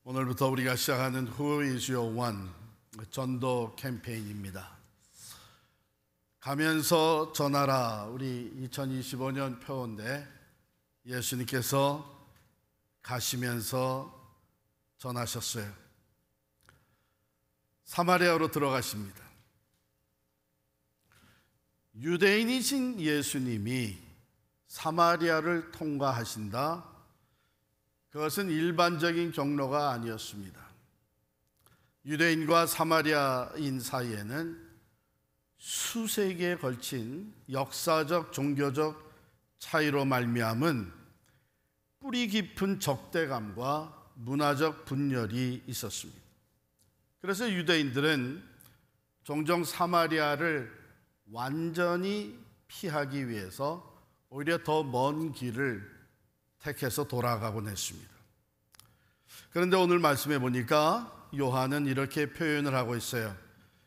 오늘부터 우리가 시작하는 Who is your one 전도 캠페인입니다. 가면서 전하라, 우리 2025년 표어인데 예수님께서 가시면서 전하셨어요. 사마리아로 들어가십니다. 유대인이신 예수님이 사마리아를 통과하신다. 그것은 일반적인 경로가 아니었습니다. 유대인과 사마리아인 사이에는 수세기에 걸친 역사적, 종교적 차이로 말미암은 뿌리 깊은 적대감과 문화적 분열이 있었습니다. 그래서 유대인들은 종종 사마리아를 완전히 피하기 위해서 오히려 더 먼 길을 택해서 돌아가곤 했습니다. 그런데 오늘 말씀해 보니까 요한은 이렇게 표현을 하고 있어요.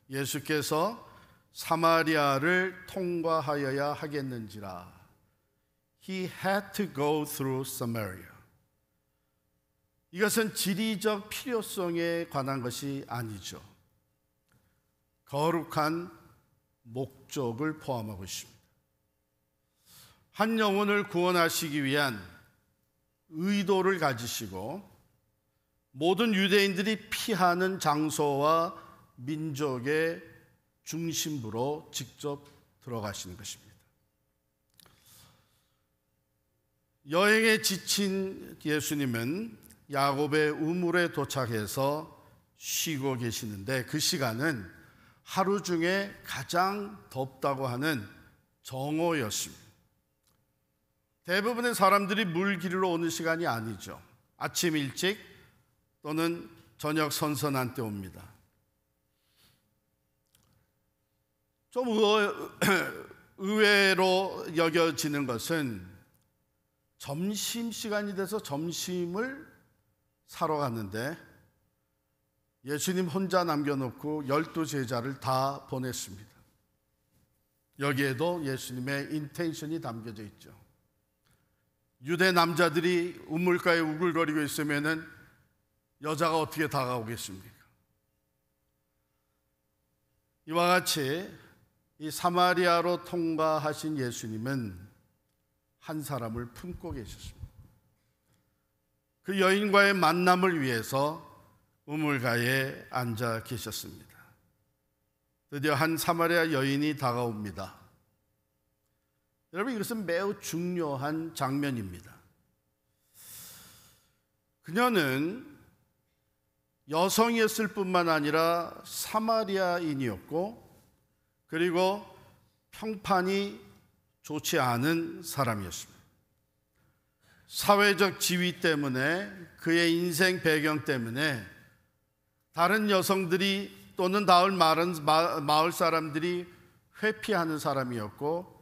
예수께서 사마리아를 통과하여야 하겠는지라. He had to go through Samaria. 이것은 지리적 필요성에 관한 것이 아니죠. 거룩한 목적을 포함하고 있습니다. 한 영혼을 구원하시기 위한 의도를 가지시고 모든 유대인들이 피하는 장소와 민족의 중심부로 직접 들어가시는 것입니다. 여행에 지친 예수님은 야곱의 우물에 도착해서 쉬고 계시는데 그 시간은 하루 중에 가장 덥다고 하는 정오였습니다. 대부분의 사람들이 물 기르러 오는 시간이 아니죠. 아침 일찍 또는 저녁 선선한 때 옵니다. 좀 의외로 여겨지는 것은 점심시간이 돼서 점심을 사러 갔는데 예수님 혼자 남겨놓고 12제자를 다 보냈습니다. 여기에도 예수님의 인텐션이 담겨져 있죠. 유대 남자들이 우물가에 우글거리고 있으면은 여자가 어떻게 다가오겠습니까? 이와 같이 이 사마리아로 통과하신 예수님은 한 사람을 품고 계셨습니다. 그 여인과의 만남을 위해서 우물가에 앉아 계셨습니다. 드디어 한 사마리아 여인이 다가옵니다. 여러분, 이것은 매우 중요한 장면입니다. 그녀는 여성이었을 뿐만 아니라 사마리아인이었고 그리고 평판이 좋지 않은 사람이었습니다. 사회적 지위 때문에 그의 인생 배경 때문에 다른 여성들이 또는 마을 사람들이 회피하는 사람이었고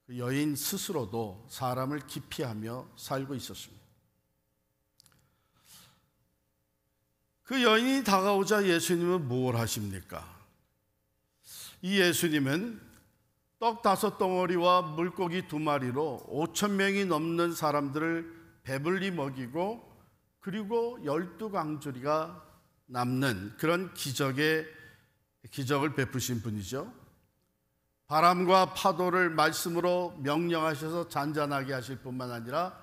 그 여인 스스로도 사람을 기피하며 살고 있었습니다. 그 여인이 다가오자 예수님은 뭘 하십니까? 이 예수님은 떡 5덩어리와 물고기 2마리로 5,000명이 넘는 사람들을 배불리 먹이고 그리고 12강조리가 남는 그런 기적을 베푸신 분이죠. 바람과 파도를 말씀으로 명령하셔서 잔잔하게 하실 뿐만 아니라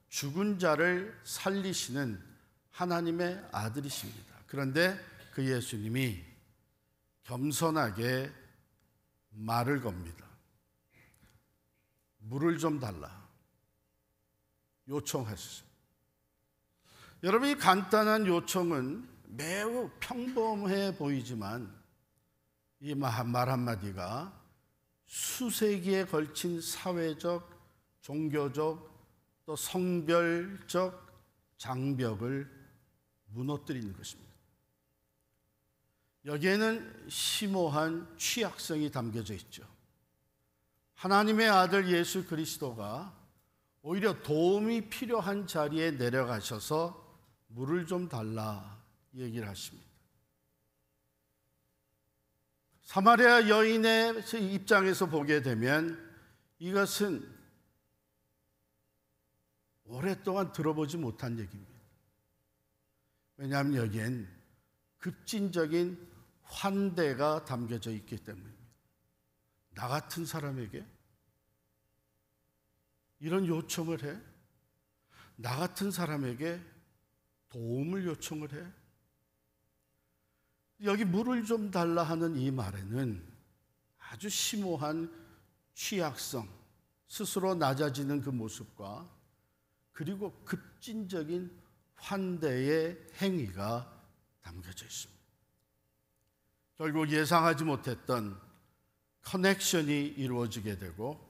죽은 자를 살리시는 하나님의 아들이십니다. 그런데 그 예수님이 겸손하게 말을 겁니다. 물을 좀 달라 요청하셨어요. 여러분, 이 간단한 요청은 매우 평범해 보이지만 이 말 한마디가 수세기에 걸친 사회적, 종교적, 또 성별적 장벽을 무너뜨리는 것입니다. 여기에는 심오한 취약성이 담겨져 있죠. 하나님의 아들 예수 그리스도가 오히려 도움이 필요한 자리에 내려가셔서 물을 좀 달라 얘기를 하십니다. 사마리아 여인의 입장에서 보게 되면 이것은 오랫동안 들어보지 못한 얘기입니다. 왜냐하면 여기엔 급진적인 환대가 담겨져 있기 때문입니다. 나 같은 사람에게 이런 요청을 해? 나 같은 사람에게 도움을 요청을 해? 여기 물을 좀 달라 하는 이 말에는 아주 심오한 취약성, 스스로 낮아지는 그 모습과 그리고 급진적인 환대의 행위가 담겨져 있습니다. 결국 예상하지 못했던 커넥션이 이루어지게 되고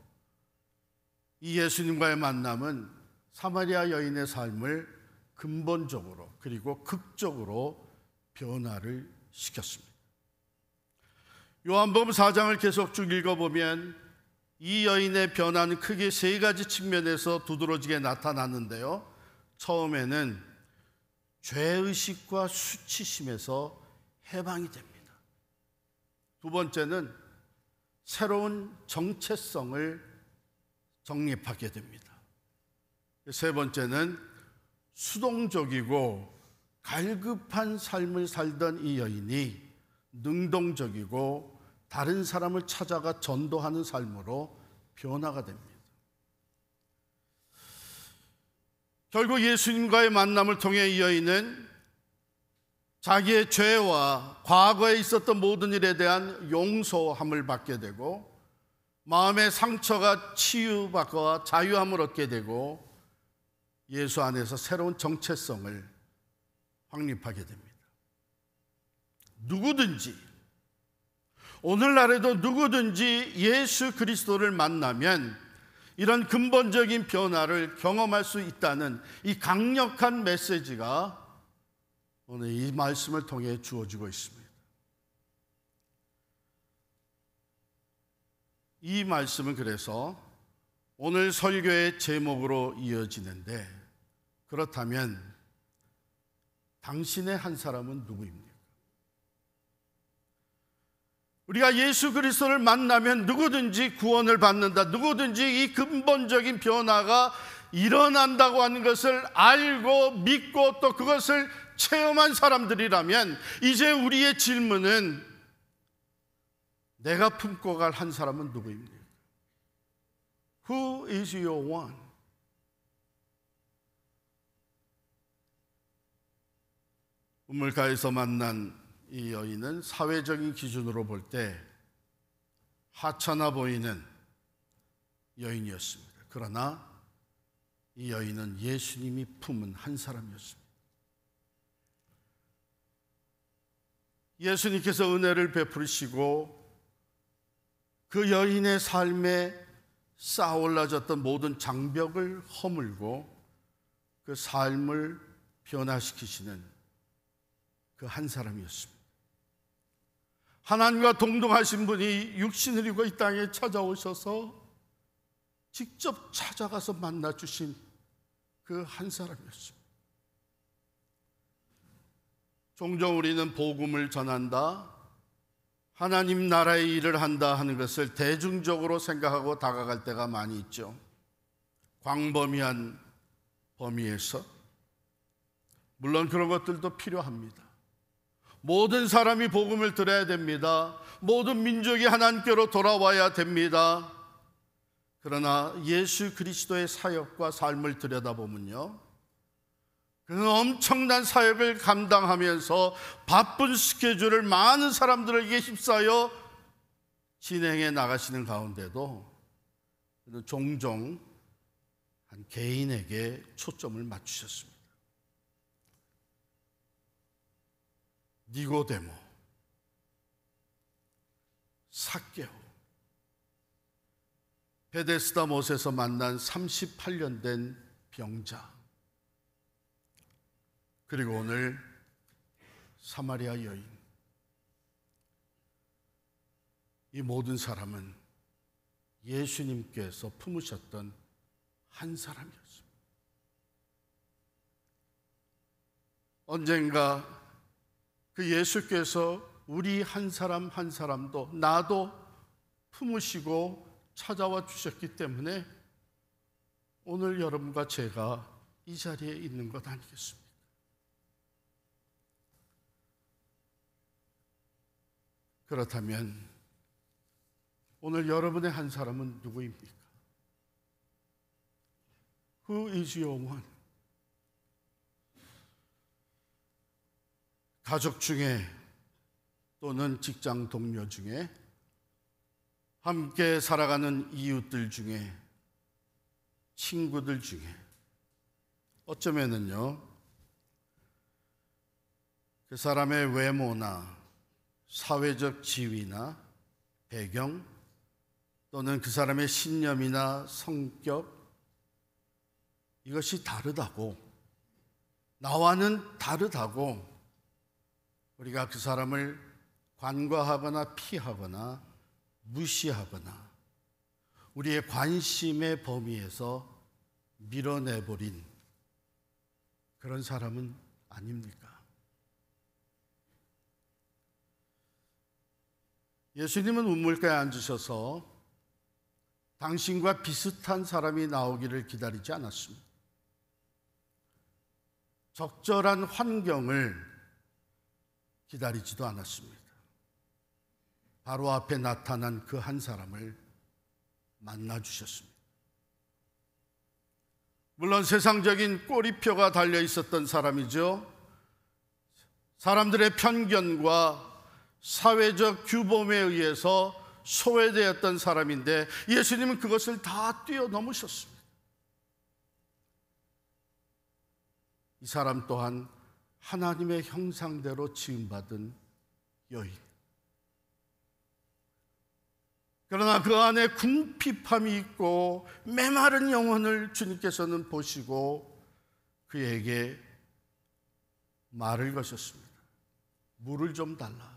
이 예수님과의 만남은 사마리아 여인의 삶을 근본적으로 그리고 극적으로 변화를 시켰습니다. 요한복음 4장을 계속 쭉 읽어보면 이 여인의 변화는 크게 세 가지 측면에서 두드러지게 나타났는데요. 처음에는 죄의식과 수치심에서 해방이 됩니다. 두 번째는 새로운 정체성을 정립하게 됩니다. 세 번째는 수동적이고 갈급한 삶을 살던 이 여인이 능동적이고 다른 사람을 찾아가 전도하는 삶으로 변화가 됩니다. 결국 예수님과의 만남을 통해 이 여인은 자기의 죄와 과거에 있었던 모든 일에 대한 용서함을 받게 되고 마음의 상처가 치유받고 자유함을 얻게 되고 예수 안에서 새로운 정체성을 확립하게 됩니다. 누구든지 오늘날에도 누구든지 예수 그리스도를 만나면 이런 근본적인 변화를 경험할 수 있다는 이 강력한 메시지가 오늘 이 말씀을 통해 주어지고 있습니다. 이 말씀은 그래서 오늘 설교의 제목으로 이어지는데, 그렇다면 당신의 한 사람은 누구입니까? 우리가 예수 그리스도를 만나면 누구든지 구원을 받는다, 누구든지 이 근본적인 변화가 일어난다고 하는 것을 알고 믿고 또 그것을 체험한 사람들이라면 이제 우리의 질문은 내가 품고 갈 한 사람은 누구입니까? Who is your one? 우물가에서 만난 이 여인은 사회적인 기준으로 볼 때 하찮아 보이는 여인이었습니다. 그러나 이 여인은 예수님이 품은 한 사람이었습니다. 예수님께서 은혜를 베푸시고 그 여인의 삶에 쌓아올라졌던 모든 장벽을 허물고 그 삶을 변화시키시는 그 한 사람이었습니다. 하나님과 동등하신 분이 육신을 입고 이 땅에 찾아오셔서 직접 찾아가서 만나주신 그 한 사람이었습니다. 종종 우리는 복음을 전한다, 하나님 나라의 일을 한다 하는 것을 대중적으로 생각하고 다가갈 때가 많이 있죠. 광범위한 범위에서. 물론 그런 것들도 필요합니다. 모든 사람이 복음을 들어야 됩니다. 모든 민족이 하나님께로 돌아와야 됩니다. 그러나 예수 그리스도의 사역과 삶을 들여다보면요, 그는 엄청난 사역을 감당하면서 바쁜 스케줄을 많은 사람들에게 휩싸여 진행해 나가시는 가운데도 그는 종종 한 개인에게 초점을 맞추셨습니다. 니고데모, 삭개오, 베데스다 못에서 만난 38년 된 병자, 그리고 오늘 사마리아 여인, 이 모든 사람은 예수님께서 품으셨던 한 사람이었습니다. 언젠가 그 예수께서 우리 한 사람 한 사람도 나도 품으시고 찾아와 주셨기 때문에 오늘 여러분과 제가 이 자리에 있는 것 아니겠습니까? 그렇다면 오늘 여러분의 한 사람은 누구입니까? Who is your one? 가족 중에 또는 직장 동료 중에 함께 살아가는 이웃들 중에 친구들 중에 어쩌면은요 그 사람의 외모나 사회적 지위나 배경 또는 그 사람의 신념이나 성격 이것이 다르다고 나와는 다르다고 우리가 그 사람을 관과하거나 피하거나 무시하거나 우리의 관심의 범위에서 밀어내버린 그런 사람은 아닙니까? 예수님은 우물가에 앉으셔서 당신과 비슷한 사람이 나오기를 기다리지 않았습니다. 적절한 환경을 기다리지도 않았습니다. 바로 앞에 나타난 그 한 사람을 만나 주셨습니다. 물론 세상적인 꼬리표가 달려 있었던 사람이죠. 사람들의 편견과 사회적 규범에 의해서 소외되었던 사람인데 예수님은 그것을 다 뛰어넘으셨습니다. 이 사람 또한 하나님의 형상대로 지음받은 여인. 그러나 그 안에 궁핍함이 있고 메마른 영혼을 주님께서는 보시고 그에게 말을 거셨습니다. 물을 좀 달라.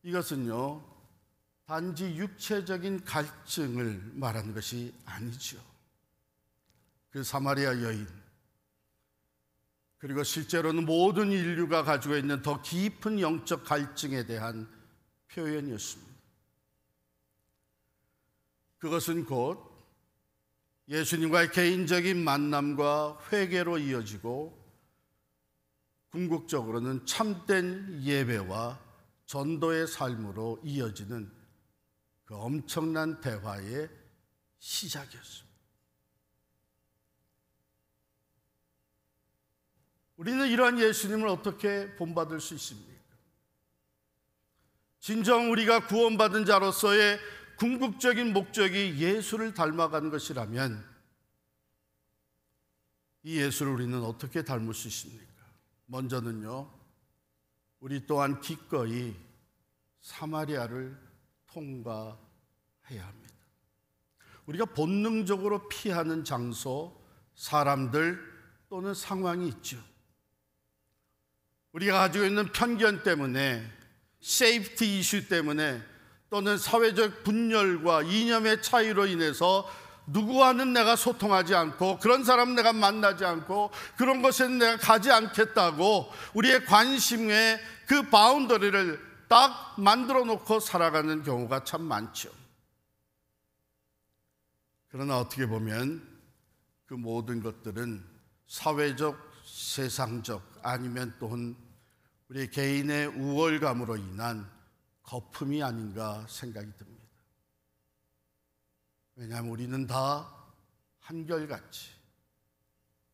이것은요 단지 육체적인 갈증을 말하는 것이 아니죠. 그 사마리아 여인 그리고 실제로는 모든 인류가 가지고 있는 더 깊은 영적 갈증에 대한 표현이었습니다. 그것은 곧 예수님과의 개인적인 만남과 회개로 이어지고 궁극적으로는 참된 예배와 전도의 삶으로 이어지는 그 엄청난 대화의 시작이었습니다. 우리는 이러한 예수님을 어떻게 본받을 수 있습니까? 진정 우리가 구원받은 자로서의 궁극적인 목적이 예수를 닮아가는 것이라면 이 예수를 우리는 어떻게 닮을 수 있습니까? 먼저는요 우리 또한 기꺼이 사마리아를 통과해야 합니다. 우리가 본능적으로 피하는 장소, 사람들 또는 상황이 있죠. 우리가 가지고 있는 편견 때문에, 세이프티 이슈 때문에 또는 사회적 분열과 이념의 차이로 인해서 누구와는 내가 소통하지 않고 그런 사람은 내가 만나지 않고 그런 곳에는 내가 가지 않겠다고 우리의 관심의 그 바운더리를 딱 만들어 놓고 살아가는 경우가 참 많죠. 그러나 어떻게 보면 그 모든 것들은 사회적, 세상적 아니면 또는 우리 개인의 우월감으로 인한 거품이 아닌가 생각이 듭니다. 왜냐하면 우리는 다 한결같이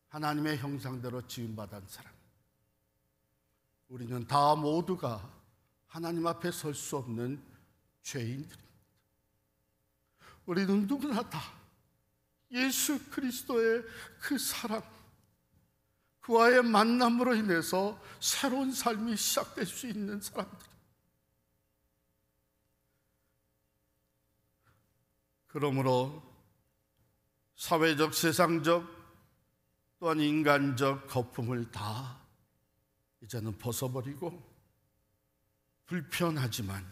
하나님의 형상대로 지음받은 사람, 우리는 다 모두가 하나님 앞에 설 수 없는 죄인들입니다. 우리는 누구나 다 예수 그리스도의 그 사랑, 그와의 만남으로 인해서 새로운 삶이 시작될 수 있는 사람들. 그러므로 사회적, 세상적 또한 인간적 거품을 다 이제는 벗어버리고 불편하지만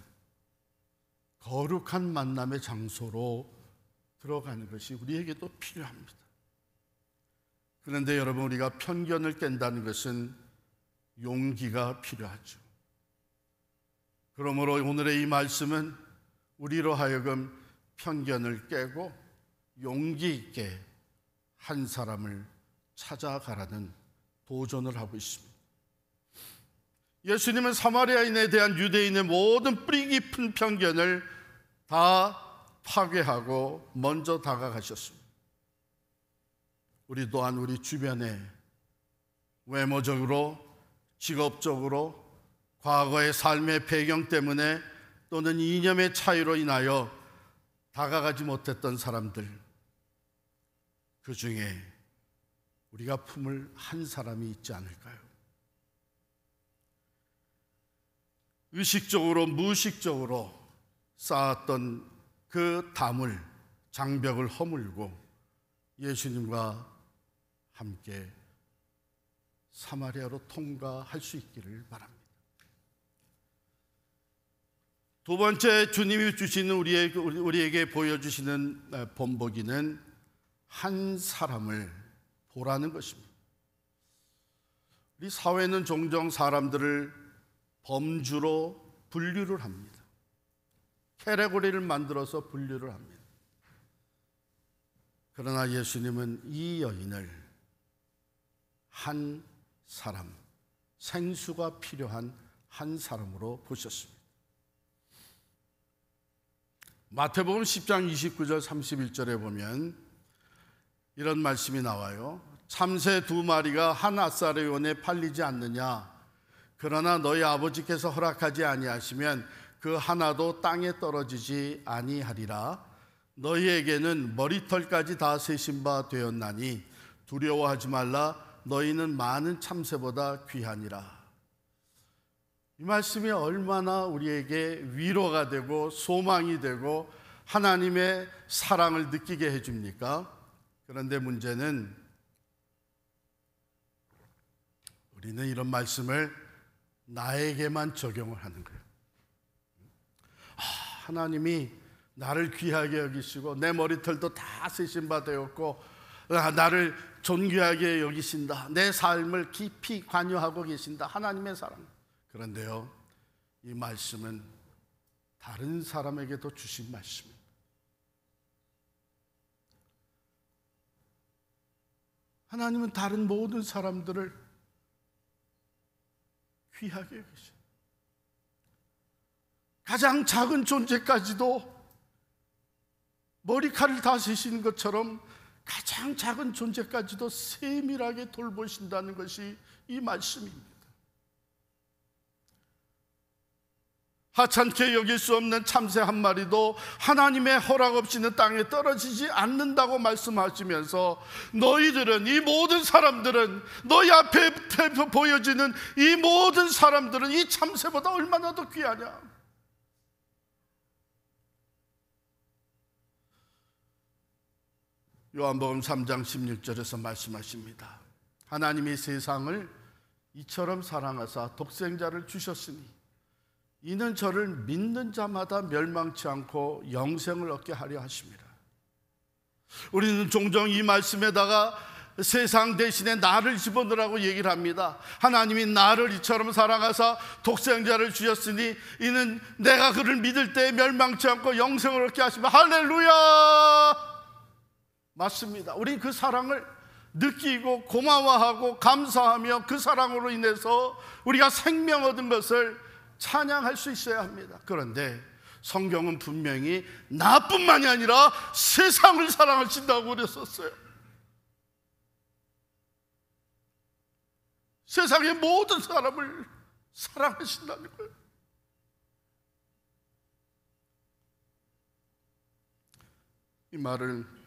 거룩한 만남의 장소로 들어가는 것이 우리에게도 필요합니다. 그런데 여러분, 우리가 편견을 깬다는 것은 용기가 필요하죠. 그러므로 오늘의 이 말씀은 우리로 하여금 편견을 깨고 용기 있게 한 사람을 찾아가라는 도전을 하고 있습니다. 예수님은 사마리아인에 대한 유대인의 모든 뿌리 깊은 편견을 다 파괴하고 먼저 다가가셨습니다. 우리 또한 우리 주변에 외모적으로, 직업적으로, 과거의 삶의 배경 때문에 또는 이념의 차이로 인하여 다가가지 못했던 사람들, 그 중에 우리가 품을 한 사람이 있지 않을까요? 의식적으로, 무의식적으로 쌓았던 그 담을, 장벽을 허물고 예수님과 함께 사마리아로 통과할 수 있기를 바랍니다. 두 번째, 주님이 주시는 우리에게 보여주시는 본보기는 한 사람을 보라는 것입니다. 우리 사회는 종종 사람들을 범주로 분류를 합니다. 카테고리를 만들어서 분류를 합니다. 그러나 예수님은 이 여인을 한 사람, 생수가 필요한 한 사람으로 보셨습니다. 마태복음 10장 29절 31절에 보면 이런 말씀이 나와요. 참새 2마리가 한 앗사르온에 팔리지 않느냐? 그러나 너희 아버지께서 허락하지 아니하시면 그 하나도 땅에 떨어지지 아니하리라. 너희에게는 머리털까지 다 세신 바 되었나니 두려워하지 말라. 너희는 많은 참새보다 귀하니라. 이 말씀이 얼마나 우리에게 위로가 되고 소망이 되고 하나님의 사랑을 느끼게 해줍니까? 그런데 문제는 우리는 이런 말씀을 나에게만 적용을 하는 거예요. 하나님이 나를 귀하게 여기시고 내 머리털도 다 세신 바 되었고 나를 존귀하게 여기신다. 내 삶을 깊이 관여하고 계신다. 하나님의 사랑. 그런데요, 이 말씀은 다른 사람에게도 주신 말씀입니다. 하나님은 다른 모든 사람들을 귀하게 여기십니다. 가장 작은 존재까지도 머리카락을 다 세시는 것처럼 가장 작은 존재까지도 세밀하게 돌보신다는 것이 이 말씀입니다. 하찮게 여길 수 없는 참새 한 마리도 하나님의 허락 없이는 땅에 떨어지지 않는다고 말씀하시면서 너희들은, 이 모든 사람들은, 너희 앞에 보여지는 이 모든 사람들은 이 참새보다 얼마나 더 귀하냐? 요한복음 3장 16절에서 말씀하십니다. 하나님이 세상을 이처럼 사랑하사 독생자를 주셨으니 이는 저를 믿는 자마다 멸망치 않고 영생을 얻게 하려 하십니다. 우리는 종종 이 말씀에다가 세상 대신에 나를 집어넣으라고 얘기를 합니다. 하나님이 나를 이처럼 사랑하사 독생자를 주셨으니 이는 내가 그를 믿을 때 멸망치 않고 영생을 얻게 하십니다. 할렐루야! 맞습니다. 우린 그 사랑을 느끼고 고마워하고 감사하며 그 사랑으로 인해서 우리가 생명 얻은 것을 찬양할 수 있어야 합니다. 그런데 성경은 분명히 나뿐만이 아니라 세상을 사랑하신다고 그랬었어요. 세상의 모든 사람을 사랑하신다는 거예요. 이 말을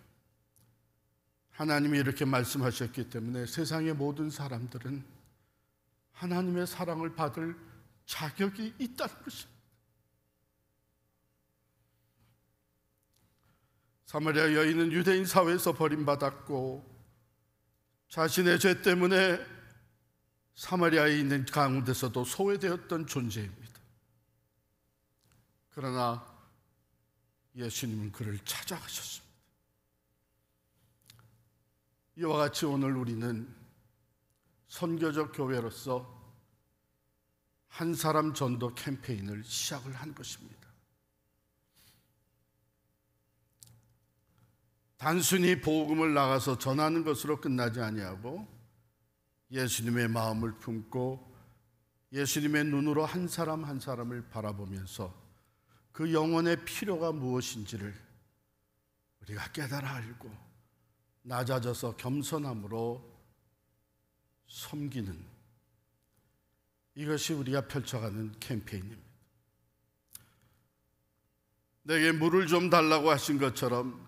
하나님이 이렇게 말씀하셨기 때문에 세상의 모든 사람들은 하나님의 사랑을 받을 자격이 있다는 것입니다. 사마리아 여인은 유대인 사회에서 버림받았고 자신의 죄 때문에 사마리아에 있는 가운데서도 소외되었던 존재입니다. 그러나 예수님은 그를 찾아가셨습니다. 이와 같이 오늘 우리는 선교적 교회로서 한 사람 전도 캠페인을 시작을 한 것입니다. 단순히 복음을 나가서 전하는 것으로 끝나지 아니하고 예수님의 마음을 품고 예수님의 눈으로 한 사람 한 사람을 바라보면서 그 영혼의 필요가 무엇인지를 우리가 깨달아 알고 낮아져서 겸손함으로 섬기는, 이것이 우리가 펼쳐가는 캠페인입니다. 내게 물을 좀 달라고 하신 것처럼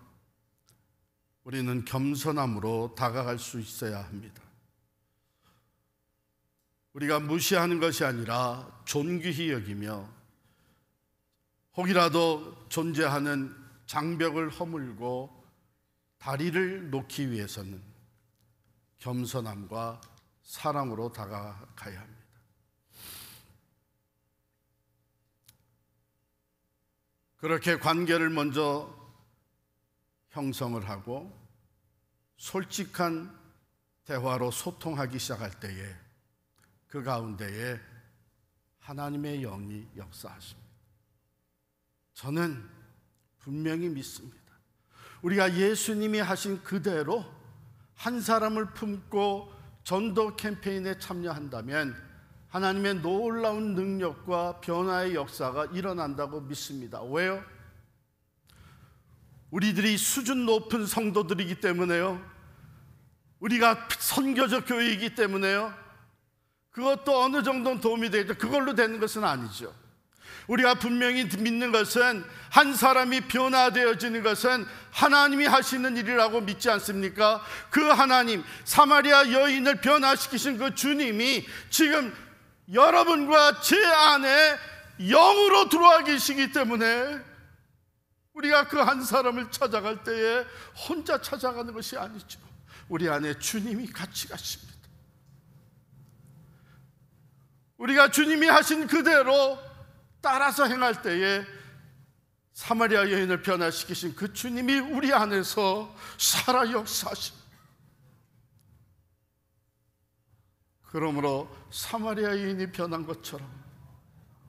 우리는 겸손함으로 다가갈 수 있어야 합니다. 우리가 무시하는 것이 아니라 존귀히 여기며 혹이라도 존재하는 장벽을 허물고 다리를 놓기 위해서는 겸손함과 사랑으로 다가가야 합니다. 그렇게 관계를 먼저 형성을 하고 솔직한 대화로 소통하기 시작할 때에 그 가운데에 하나님의 영이 역사하십니다. 저는 분명히 믿습니다. 우리가 예수님이 하신 그대로 한 사람을 품고 전도 캠페인에 참여한다면 하나님의 놀라운 능력과 변화의 역사가 일어난다고 믿습니다. 왜요? 우리들이 수준 높은 성도들이기 때문에요. 우리가 선교적 교회이기 때문에요. 그것도 어느 정도는 도움이 되겠죠. 그걸로 되는 것은 아니죠. 우리가 분명히 믿는 것은 한 사람이 변화되어지는 것은 하나님이 하시는 일이라고 믿지 않습니까? 그 하나님, 사마리아 여인을 변화시키신 그 주님이 지금 여러분과 제 안에 영으로 들어와 계시기 때문에 우리가 그 한 사람을 찾아갈 때에 혼자 찾아가는 것이 아니죠. 우리 안에 주님이 같이 가십니다. 우리가 주님이 하신 그대로 따라서 행할 때에 사마리아 여인을 변화시키신 그 주님이 우리 안에서 살아 역사하십니다. 그러므로 사마리아 여인이 변한 것처럼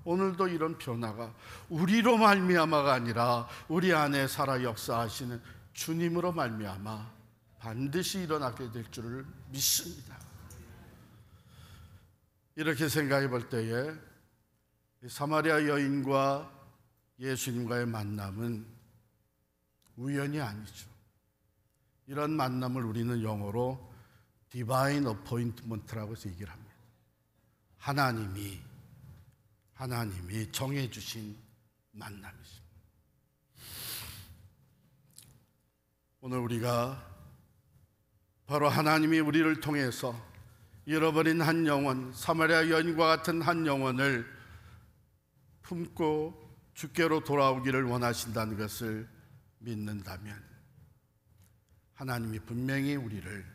오늘도 이런 변화가 우리로 말미암아가 아니라 우리 안에 살아 역사하시는 주님으로 말미암아 반드시 일어나게 될 줄을 믿습니다. 이렇게 생각해 볼 때에 사마리아 여인과 예수님과의 만남은 우연이 아니죠. 이런 만남을 우리는 영어로 디바인 어포인트먼트라고 해서 얘기를 합니다. 하나님이 정해주신 만남이죠. 오늘 우리가 바로 하나님이 우리를 통해서 잃어버린 한 영혼, 사마리아 여인과 같은 한 영혼을 품고 주께로 돌아오기를 원하신다는 것을 믿는다면 하나님이 분명히 우리를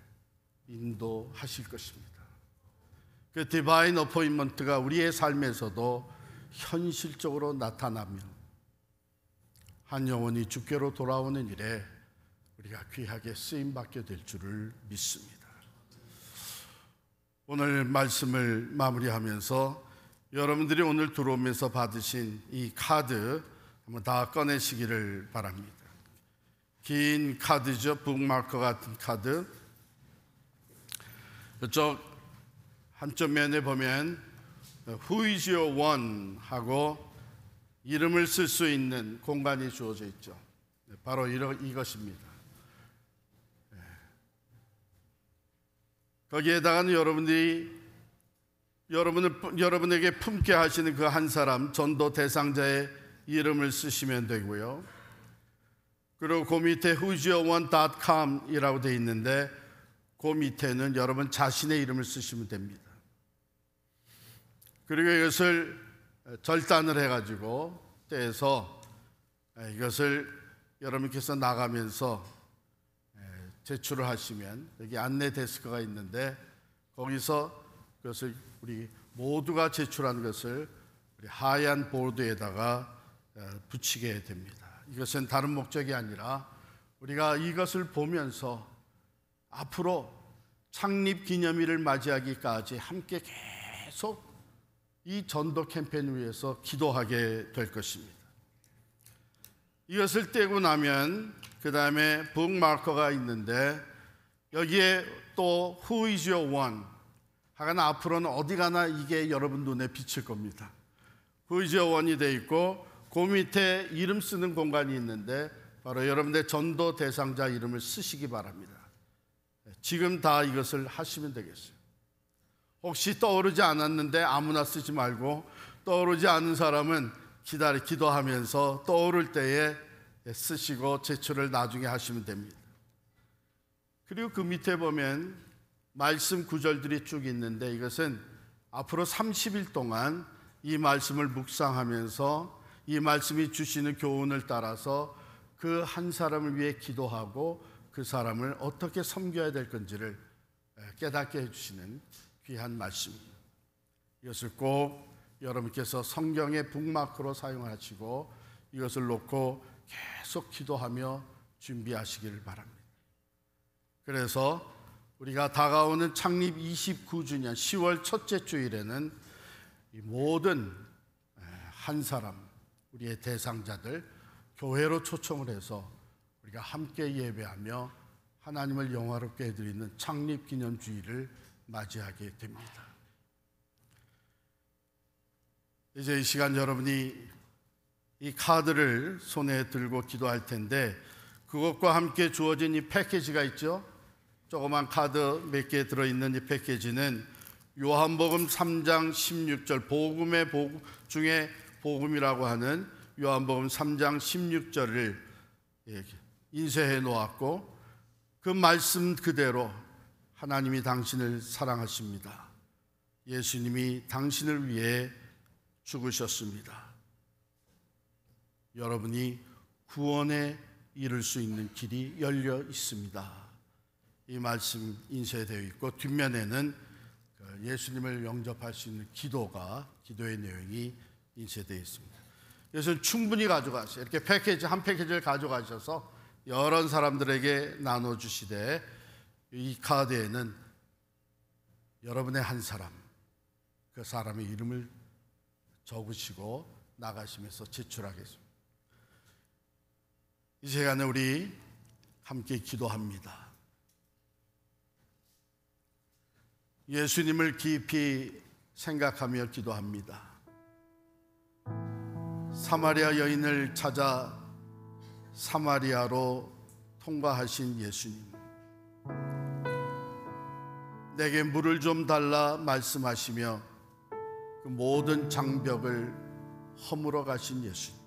인도하실 것입니다. 그 디바인 어포인먼트가 우리의 삶에서도 현실적으로 나타나며 한 영혼이 주께로 돌아오는 일에 우리가 귀하게 쓰임받게 될 줄을 믿습니다. 오늘 말씀을 마무리하면서 여러분들이 오늘 들어오면서 받으신 이 카드 한번 다 꺼내시기를 바랍니다. 긴 카드죠. 북마커 같은 카드. 이쪽 한쪽 면에 보면 Who is your one? 하고 이름을 쓸 수 있는 공간이 주어져 있죠. 바로 이것입니다. 거기에다가는 여러분에게 품게 하시는 그 한 사람 전도 대상자의 이름을 쓰시면 되고요. 그리고 그 밑에 whoisyourone.com 이라고 되어 있는데 그 밑에는 여러분 자신의 이름을 쓰시면 됩니다. 그리고 이것을 절단을 해가지고 떼서 이것을 여러분께서 나가면서 제출을 하시면 여기 안내 데스크가 있는데 거기서 그것을 우리 모두가 제출한 것을 우리 하얀 보드에다가 붙이게 됩니다. 이것은 다른 목적이 아니라 우리가 이것을 보면서 앞으로 창립 기념일을 맞이하기까지 함께 계속 이 전도 캠페인을 위해서 기도하게 될 것입니다. 이것을 떼고 나면 그 다음에 북마커가 있는데 여기에 또 Who is your one? 하여간 앞으로는 어디 가나 이게 여러분 눈에 비칠 겁니다. 구의지어원이 돼 있고 그 밑에 이름 쓰는 공간이 있는데 바로 여러분의 전도 대상자 이름을 쓰시기 바랍니다. 지금 다 이것을 하시면 되겠어요. 혹시 떠오르지 않았는데 아무나 쓰지 말고, 떠오르지 않은 사람은 기도하면서 떠오를 때에 쓰시고 제출을 나중에 하시면 됩니다. 그리고 그 밑에 보면 말씀 구절들이 쭉 있는데, 이것은 앞으로 30일 동안 이 말씀을 묵상하면서 이 말씀이 주시는 교훈을 따라서 그 한 사람을 위해 기도하고 그 사람을 어떻게 섬겨야 될 건지를 깨닫게 해주시는 귀한 말씀입니다. 이것을 꼭 여러분께서 성경의 북마크로 사용하시고 이것을 놓고 계속 기도하며 준비하시기를 바랍니다. 그래서 우리가 다가오는 창립 29주년 10월 첫째 주일에는 이 모든 한 사람, 우리의 대상자들 교회로 초청을 해서 우리가 함께 예배하며 하나님을 영화롭게 해드리는 창립기념주일을 맞이하게 됩니다. 이제 이 시간 여러분이 이 카드를 손에 들고 기도할 텐데, 그것과 함께 주어진 이 패키지가 있죠. 조그만 카드 몇 개 들어있는 이 패키지는 요한복음 3장 16절, 복음의 복음 중에 복음이라고 하는 요한복음 3장 16절을 인쇄해 놓았고, 그 말씀 그대로 하나님이 당신을 사랑하십니다. 예수님이 당신을 위해 죽으셨습니다. 여러분이 구원에 이를 수 있는 길이 열려 있습니다. 이 말씀 인쇄되어 있고, 뒷면에는 예수님을 영접할 수 있는 기도의 내용이 인쇄되어 있습니다. 이것을 충분히 가져가세요. 이렇게 한 패키지를 가져가셔서 여러 사람들에게 나눠주시되, 이 카드에는 여러분의 한 사람, 그 사람의 이름을 적으시고 나가시면서 제출하겠습니다. 이 시간에 우리 함께 기도합니다. 예수님을 깊이 생각하며 기도합니다. 사마리아 여인을 찾아 사마리아로 통과하신 예수님, 내게 물을 좀 달라 말씀하시며 그 모든 장벽을 허물어 가신 예수님,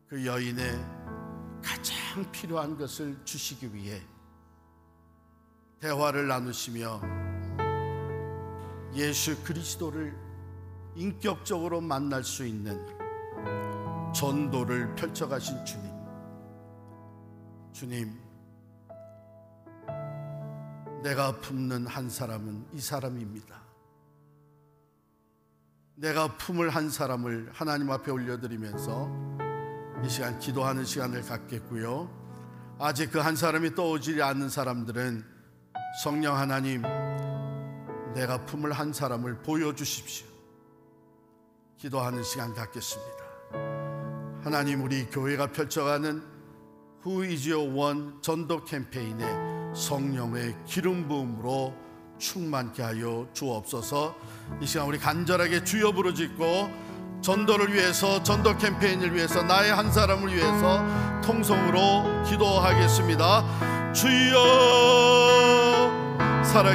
그 여인의 가장 필요한 것을 주시기 위해 대화를 나누시며 예수 그리스도를 인격적으로 만날 수 있는 전도를 펼쳐가신 주님, 내가 품는 한 사람은 이 사람입니다. 내가 품을 한 사람을 하나님 앞에 올려드리면서 이 시간 기도하는 시간을 갖겠고요. 아직 그 한 사람이 떠오르지 않는 사람들은 성령 하나님, 내가 품을 한 사람을 보여주십시오. 기도하는 시간 갖겠습니다. 하나님, 우리 교회가 펼쳐가는 Who is your one 전도 캠페인에 성령의 기름 부음으로 충만케 하여 주옵소서. 이 시간 우리 간절하게 주여 부르짖고 전도를 위해서, 전도 캠페인을 위해서, 나의 한 사람을 위해서 통성으로 기도하겠습니다. 주여, 살아계신